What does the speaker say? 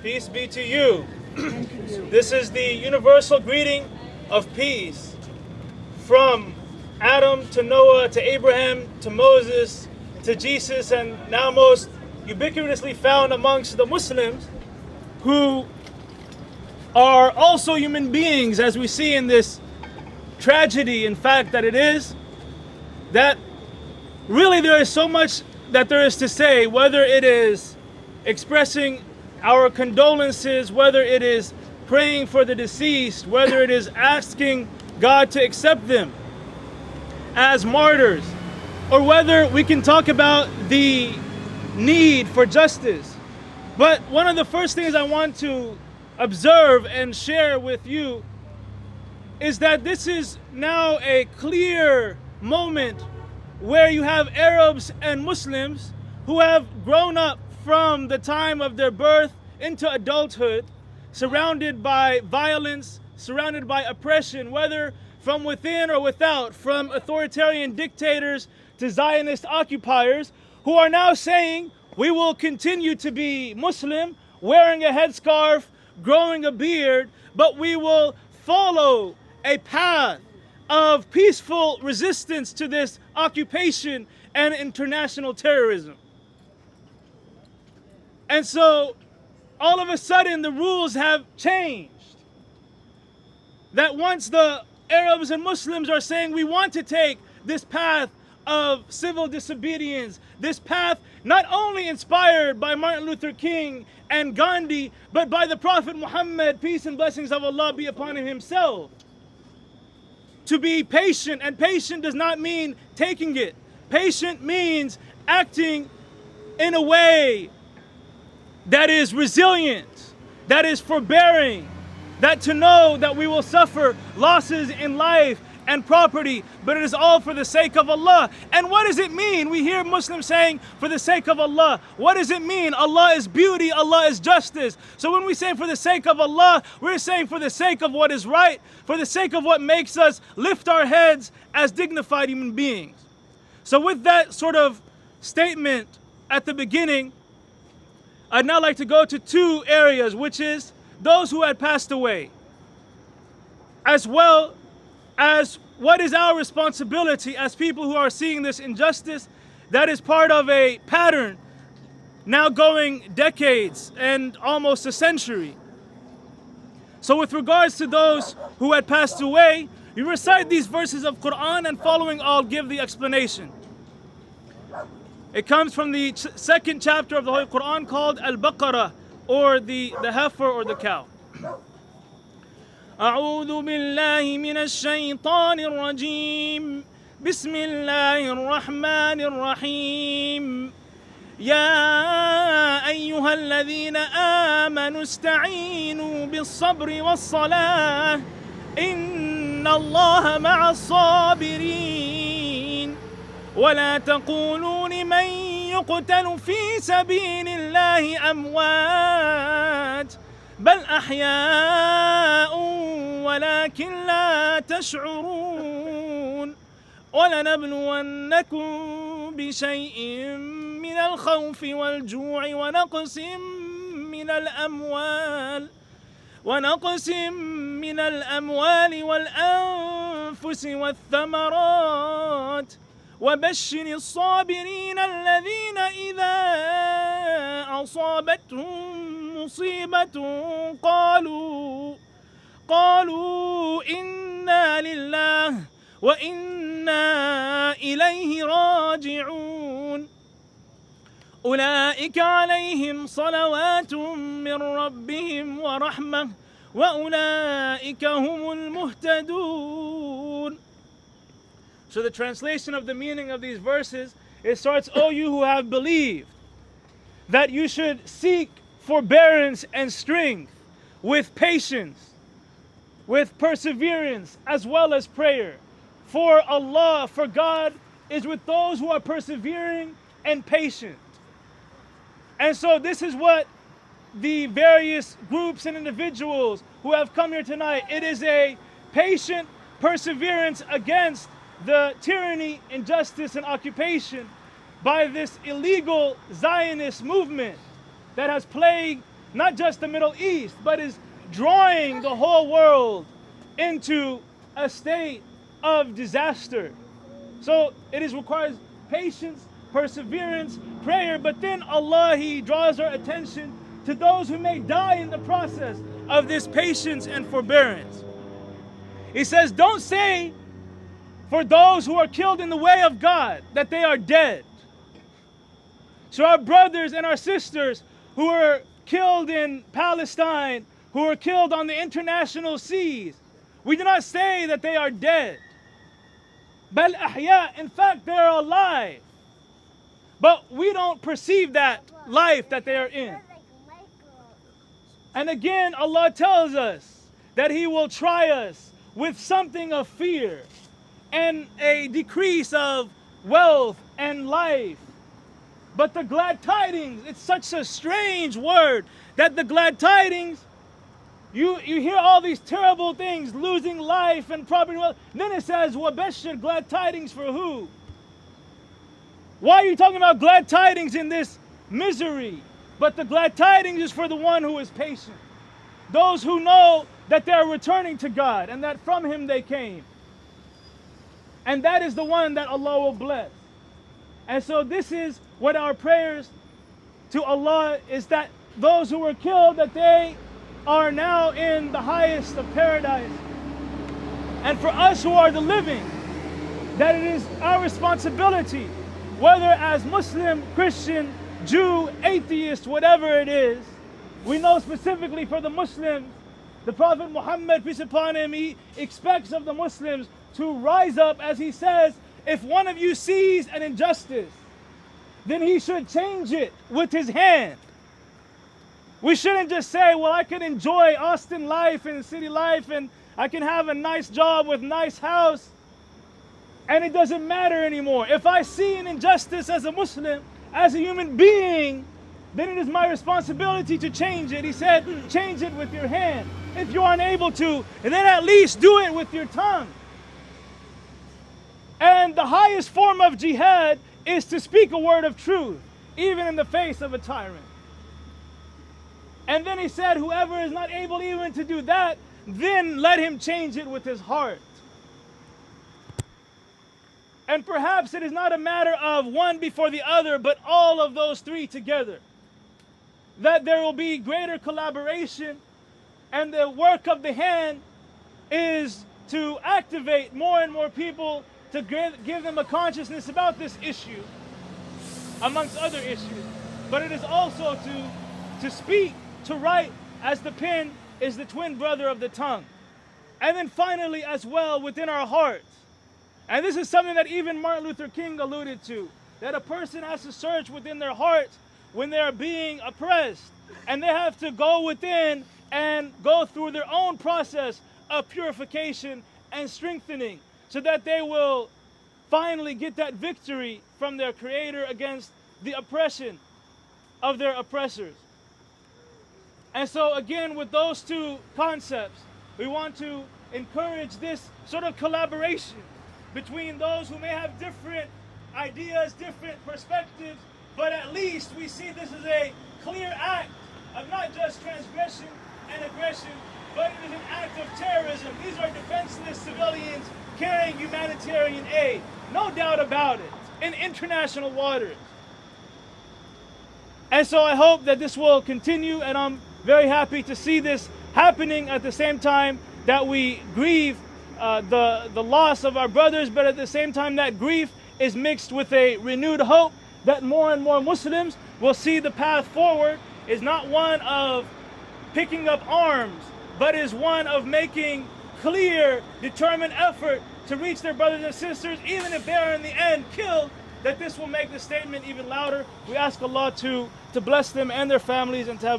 Peace be to you. This is the universal greeting of peace from Adam to Noah to Abraham to Moses to Jesus, and now most ubiquitously found amongst the Muslims, who are also human beings, as we see in this tragedy, in fact, that it is, that really there is so much that there is to say, whether it is expressing our condolences, whether it is praying for the deceased, whether it is asking God to accept them as martyrs, or whether we can talk about the need for justice. But one of the first things I want to observe and share with you is that this is now a clear moment where you have Arabs and Muslims who have grown up from the time of their birth into adulthood, surrounded by violence, surrounded by oppression, whether from within or without, from authoritarian dictators to Zionist occupiers, who are now saying, we will continue to be Muslim, wearing a headscarf, growing a beard, but we will follow a path of peaceful resistance to this occupation and international terrorism. And so, all of a sudden, the rules have changed. That once the Arabs and Muslims are saying we want to take this path of civil disobedience, this path not only inspired by Martin Luther King and Gandhi, but by the Prophet Muhammad, peace and blessings of Allah be upon him himself. To be patient, and patient does not mean taking it. Patient means acting in a way that is resilient, that is forbearing, that to know that we will suffer losses in life and property, but it is all for the sake of Allah. And what does it mean? We hear Muslims saying, for the sake of Allah. What does it mean? Allah is beauty, Allah is justice. So when we say for the sake of Allah, we're saying for the sake of what is right, for the sake of what makes us lift our heads as dignified human beings. So with that sort of statement at the beginning, I'd now like to go to two areas, which is those who had passed away, as well as what is our responsibility as people who are seeing this injustice that is part of a pattern now going decades and almost a century. So with regards to those who had passed away, you recite these verses of Quran, and following I'll give the explanation. It comes from the second chapter of the Holy Quran called Al-Baqarah, or the heifer or the cow. أعوذ بالله من الشيطان الرجيم بسم الله الرحمن الرحيم يا أيها الذين آمنوا استعينوا بالصبر والصلاة إن الله مع الصابرين ولا تقولوا لمن يقتل في سبيل الله أموات بل أحياء ولكن لا تشعرون ولنبلونكم بشيء من الخوف والجوع ونقص من الأموال والأنفس والثمرات وبشر الصابرين الذين إذا أصابتهم مصيبة قالوا إنا لله وإنا إليه راجعون أولئك عليهم صلوات من ربهم ورحمة وأولئك هم المهتدون. So the translation of the meaning of these verses, it starts, O you who have believed, that you should seek forbearance and strength with patience, with perseverance, as well as prayer. For Allah, for God, is with those who are persevering and patient. And so this is what the various groups and individuals who have come here tonight, it is a patient perseverance against the tyranny, injustice, and occupation by this illegal Zionist movement that has plagued not just the Middle East, but is drawing the whole world into a state of disaster. So it requires patience, perseverance, prayer, but then Allah, He draws our attention to those who may die in the process of this patience and forbearance. He says, don't say for those who are killed in the way of God that they are dead. So our brothers and our sisters who are killed in Palestine, who are killed on the international seas, we do not say that they are dead. Bal ahya, in fact, they are alive. But we don't perceive that life that they are in. And again, Allah tells us that He will try us with something of fear and a decrease of wealth and life. But the glad tidings, it's such a strange word that the glad tidings, you hear all these terrible things, losing life and property. Then it says, وَبَشِّرْ, glad tidings for who? Why are you talking about glad tidings in this misery? But the glad tidings is for the one who is patient. Those who know that they are returning to God and that from Him they came. And that is the one that Allah will bless. And so this is what our prayers to Allah is, that those who were killed, that they are now in the highest of paradise. And for us who are the living, that it is our responsibility, whether as Muslim, Christian, Jew, atheist, whatever it is. We know specifically for the Muslims, the Prophet Muhammad, peace upon him, he expects of the Muslims to rise up, as he says, if one of you sees an injustice, then he should change it with his hand. We shouldn't just say, well, I can enjoy Austin life and city life and I can have a nice job with nice house and it doesn't matter anymore. If I see an injustice as a Muslim, as a human being, then it is my responsibility to change it. He said, change it with your hand. If you're unable to, then at least do it with your tongue. And the highest form of jihad is to speak a word of truth, even in the face of a tyrant. And then he said, whoever is not able even to do that, then let him change it with his heart. And perhaps it is not a matter of one before the other, but all of those three together. That there will be greater collaboration, and the work of the hand is to activate more and more people to give them a consciousness about this issue, amongst other issues. But it is also to speak, to write, as the pen is the twin brother of the tongue. And then finally as well within our hearts. And this is something that even Martin Luther King alluded to, that a person has to search within their hearts when they are being oppressed. And they have to go within and go through their own process of purification and strengthening, so that they will finally get that victory from their Creator against the oppression of their oppressors. And so again, with those two concepts, we want to encourage this sort of collaboration between those who may have different ideas, different perspectives, but at least we see this as a clear act of not just transgression and aggression, but it is an act of terrorism. These are defenseless civilians carrying humanitarian aid, no doubt about it, in international waters. And so I hope that this will continue, and I'm very happy to see this happening at the same time that we grieve the loss of our brothers, but at the same time that grief is mixed with a renewed hope that more and more Muslims will see the path forward is not one of picking up arms, but is one of making clear, determined effort to reach their brothers and sisters, even if they are in the end killed, that this will make the statement even louder. We ask Allah to bless them and their families and to have mercy.